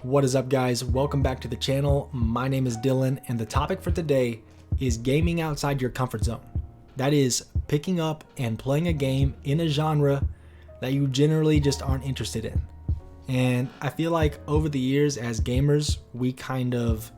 What is up, guys? Welcome back to the channel. My name is Dylan, and the topic for today is gaming outside your comfort zone. That is picking up and playing a game in a genre that you generally just aren't interested in. And I feel like over the years as gamers, we kind of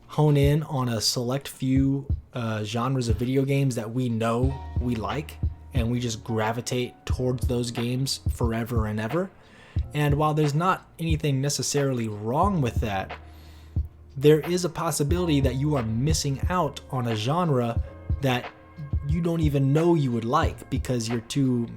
hone in on a select few genres of video games that we know we like, and we just gravitate towards those games forever and ever. And while there's not anything necessarily wrong with that, there is a possibility that you are missing out on a genre that you don't even know you would like because you're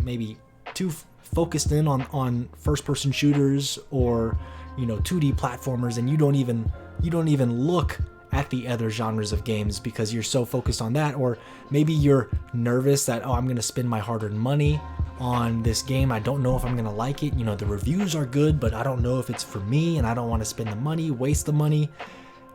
maybe too focused in on first-person shooters or 2D platformers, and you don't even look at the other genres of games because you're so focused on that. Or maybe you're nervous that, I'm going to spend my hard-earned money on this game. I don't know if I'm going to like it. The reviews are good, but I don't know if it's for me, and I don't want to spend the money, waste the money.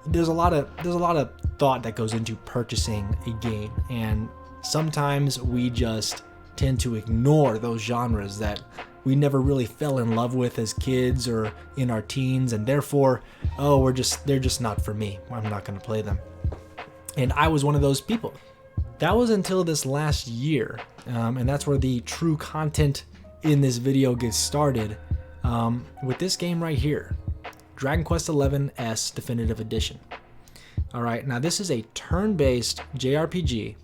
There's a lot of thought that goes into purchasing a game, and sometimes we just tend to ignore those genres that we never really fell in love with as kids or in our teens, and therefore, they're just not for me. I'm not going to play them. And I was one of those people. That was until this last year, and that's where the true content in this video gets started, with this game right here, Dragon Quest XI S Definitive Edition. Alright, now this is a turn-based JRPG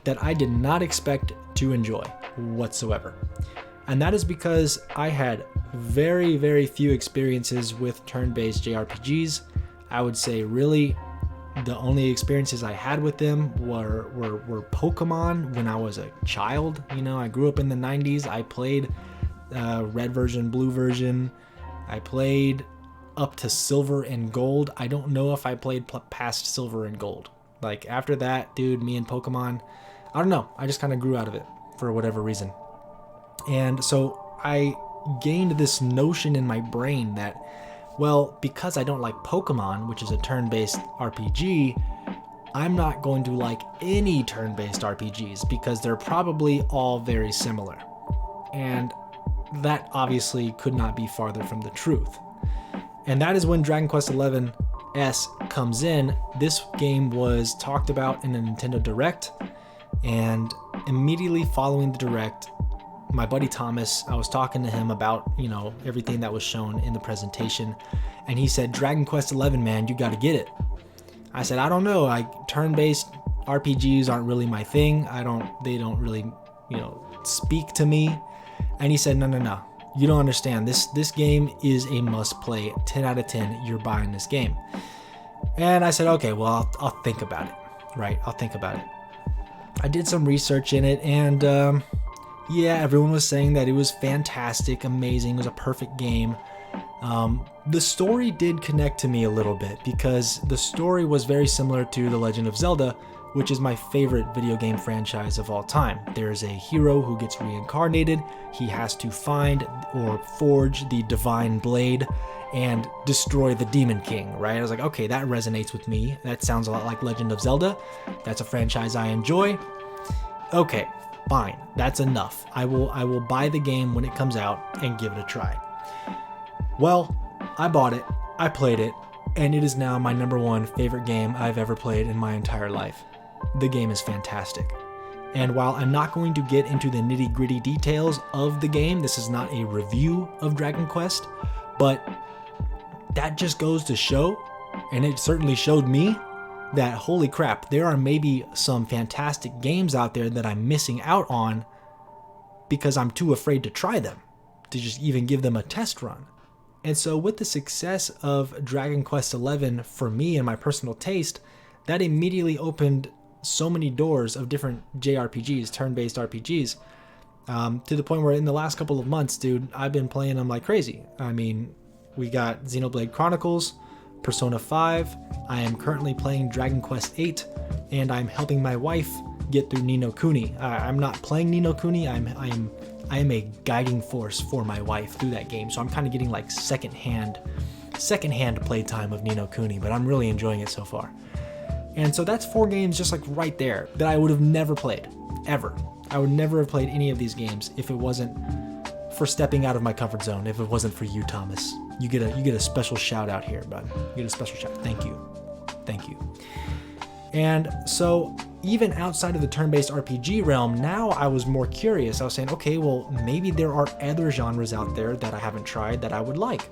that I did not expect to enjoy whatsoever. And that is because I had very, very few experiences with turn-based JRPGs. I would say really the only experiences I had with them were Pokemon when I was a child. I grew up in the 90s. I played red version, blue version. I played up to silver and gold. I don't know if I played past silver and gold. Like after that, dude, me and Pokemon, I don't know. I just kind of grew out of it for whatever reason. And so I gained this notion in my brain that, well, because I don't like Pokemon, which is a turn-based RPG, I'm not going to like any turn-based RPGs because they're probably all very similar. And that obviously could not be farther from the truth. And that is when Dragon Quest XI S comes in. This game was talked about in a Nintendo Direct, and immediately following the Direct, my buddy Thomas, I was talking to him about, everything that was shown in the presentation, and he said, Dragon Quest XI, man, you got to get it. I said, I don't know, turn-based RPGs aren't really my thing. They don't really, speak to me. And he said, no, you don't understand. This game is a must-play. 10 out of 10, you're buying this game. And I said, okay, well, I'll think about it, right? I'll think about it. I did some research in it, and yeah, everyone was saying that it was fantastic, amazing, it was a perfect game. The story did connect to me a little bit because the story was very similar to The Legend of Zelda, which is my favorite video game franchise of all time. There's a hero who gets reincarnated. He has to find or forge the divine blade and destroy the Demon King, right? I was like, okay, that resonates with me. That sounds a lot like Legend of Zelda. That's a franchise I enjoy. Okay, fine, that's enough. I will buy the game when it comes out and give it a try. Well, I bought it, I played it, and it is now my #1 favorite game I've ever played in my entire life. The game is fantastic. And while I'm not going to get into the nitty-gritty details of the game, this is not a review of Dragon Quest, but that just goes to show, and it certainly showed me, that holy crap, there are maybe some fantastic games out there that I'm missing out on because I'm too afraid to try them, to just even give them a test run. And so with the success of Dragon Quest XI for me and my personal taste, that immediately opened so many doors of different JRPGs, turn-based RPGs, to the point where in the last couple of months, dude, I've been playing them like crazy. I mean, we got Xenoblade Chronicles, Persona 5, I am currently playing Dragon Quest VIII, and I'm helping my wife get through Ni no Kuni. I'm not playing Ni no Kuni, I am a guiding force for my wife through that game, so I'm kind of getting like secondhand playtime of Ni no Kuni, but I'm really enjoying it so far. And so that's 4 games just like right there that I would have never played, ever. I would never have played any of these games if it wasn't for stepping out of my comfort zone. If it wasn't for you, Thomas, you get a special shout out here, bud. You get a special shout. Thank you. And so even outside of the turn-based RPG realm, now I was more curious. I was saying, okay, well, maybe there are other genres out there that I haven't tried that I would like.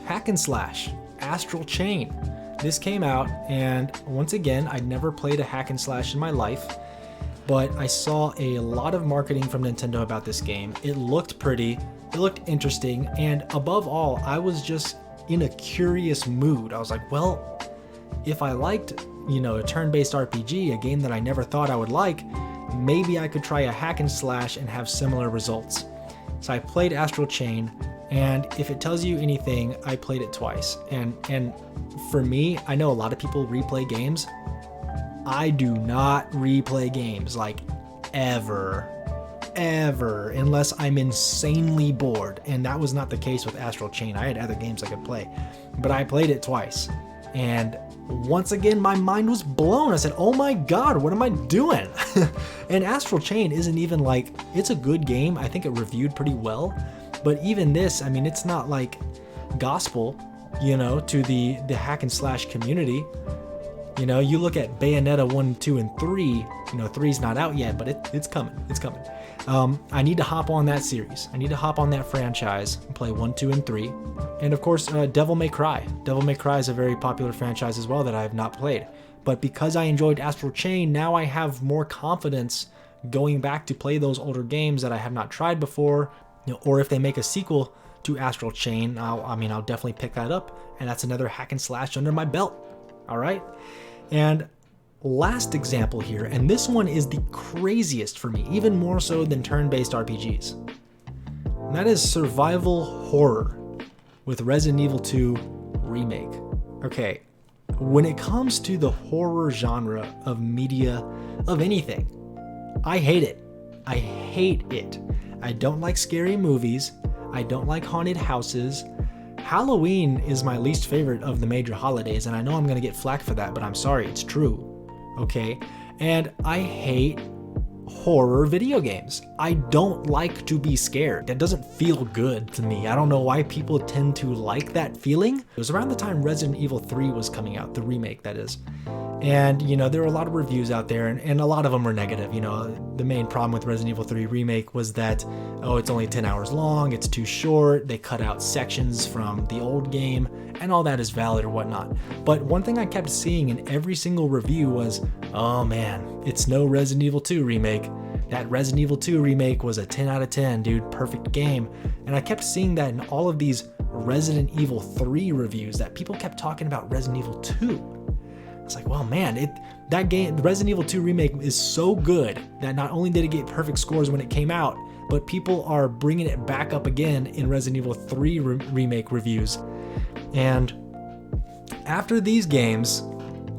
Hack and slash, Astral Chain. This came out, and once again, I'd never played a hack and slash in my life, but I saw a lot of marketing from Nintendo about this game. It looked pretty, it looked interesting, and above all, I was just in a curious mood. I was like, well, if I liked, a turn-based RPG, a game that I never thought I would like, maybe I could try a hack and slash and have similar results. So I played Astral Chain, and if it tells you anything, I played it twice. And for me, I know a lot of people replay games. I do not replay games, like ever, unless I'm insanely bored. And that was not the case with Astral Chain. I had other games I could play, but I played it twice. And once again, my mind was blown. I said, oh my God, what am I doing? And Astral Chain isn't even like, it's a good game. I think it reviewed pretty well. But even this, I mean, it's not like gospel, to the hack and slash community. You look at Bayonetta 1, 2, and 3, 3's not out yet, but it's coming. It's coming. I need to hop on that series. I need to hop on that franchise and play 1, 2, and 3. And of course, Devil May Cry. Devil May Cry is a very popular franchise as well that I have not played. But because I enjoyed Astral Chain, now I have more confidence going back to play those older games that I have not tried before. Or if they make a sequel to Astral Chain, I'll definitely pick that up. And that's another hack and slash under my belt. All right. And last example here, and this one is the craziest for me, even more so than turn-based RPGs. And that is survival horror with Resident Evil 2 Remake. Okay, when it comes to the horror genre of media, of anything, I hate it. I hate it. I don't like scary movies. I don't like haunted houses. Halloween is my least favorite of the major holidays, and I know I'm gonna get flack for that, but I'm sorry, it's true. Okay? And I hate horror video games. I don't like to be scared. That doesn't feel good to me. I don't know why people tend to like that feeling. It was around the time Resident Evil 3 was coming out, the remake that is. And, there were a lot of reviews out there, and a lot of them were negative. The main problem with Resident Evil 3 Remake was that, it's only 10 hours long, it's too short, they cut out sections from the old game, and all that is valid or whatnot. But one thing I kept seeing in every single review was, oh man, it's no Resident Evil 2 Remake. That Resident Evil 2 Remake was a 10 out of 10, dude, perfect game. And I kept seeing that in all of these Resident Evil 3 reviews, that people kept talking about Resident Evil 2. I was like, well, man, that game, the Resident Evil 2 Remake, is so good that not only did it get perfect scores when it came out, but people are bringing it back up again in Resident Evil 3 Remake reviews. And after these games,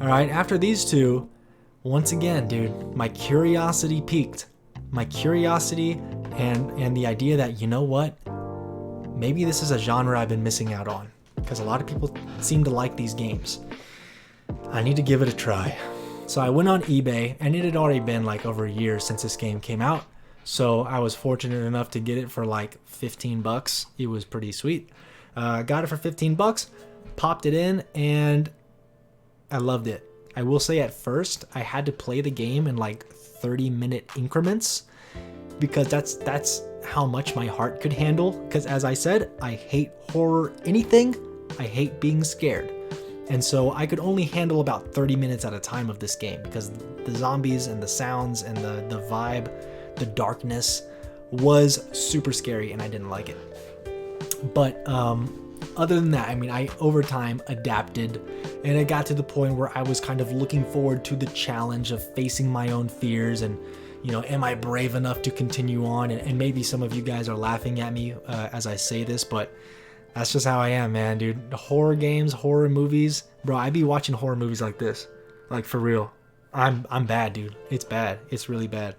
all right, after these two, once again, dude, my curiosity peaked. My curiosity and the idea that, you know what, maybe this is a genre I've been missing out on, because a lot of people seem to like these games. I need to give it a try. So I went on eBay, and it had already been like over a year since this game came out. So I was fortunate enough to get it for like $15. It was pretty sweet. Got it for $15, popped it in, and I loved it. I will say at first I had to play the game in like 30-minute increments, because that's how much my heart could handle. Because as I said, I hate horror anything. I hate being scared. And so I could only handle about 30 minutes at a time of this game, because the zombies and the sounds and the vibe, the darkness was super scary, and I didn't like it. But other than that, I over time adapted, and it got to the point where I was kind of looking forward to the challenge of facing my own fears and, am I brave enough to continue on? And maybe some of you guys are laughing at me as I say this, but that's just how I am, man, dude. The horror games, horror movies, bro, I be watching horror movies like this, like for real. I'm bad, dude. It's bad. It's really bad.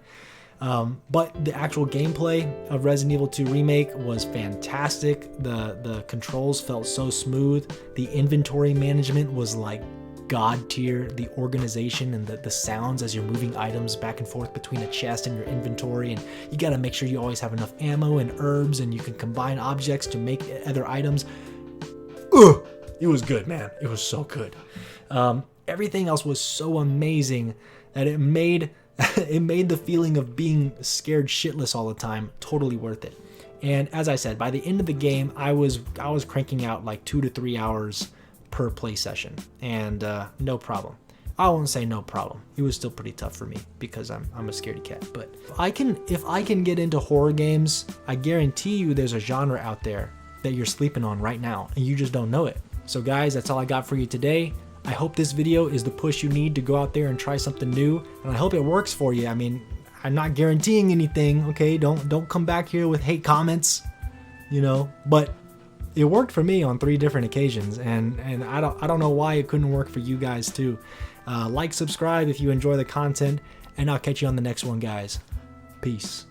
But the actual gameplay of Resident Evil 2 Remake was fantastic. The controls felt so smooth. The inventory management was like god tier. The organization and the sounds as you're moving items back and forth between a chest and your inventory, and you got to make sure you always have enough ammo and herbs, and you can combine objects to make other items. Ugh, it was good, man. It was so good. Everything else was so amazing that it made the feeling of being scared shitless all the time totally worth it. And as I said, by the end of the game, I was cranking out like 2 to 3 hours per play session, and no problem. I won't say no problem. It was still pretty tough for me because I'm a scaredy cat. But if I can get into horror games, I guarantee you there's a genre out there that you're sleeping on right now, and you just don't know it. So guys, that's all I got for you today. I hope this video is the push you need to go out there and try something new, and I hope it works for you. I mean, I'm not guaranteeing anything, okay? Don't come back here with hate comments, you know, but it worked for me on 3 different occasions, and I don't know why it couldn't work for you guys too. Like, subscribe if you enjoy the content, and I'll catch you on the next one, guys. Peace.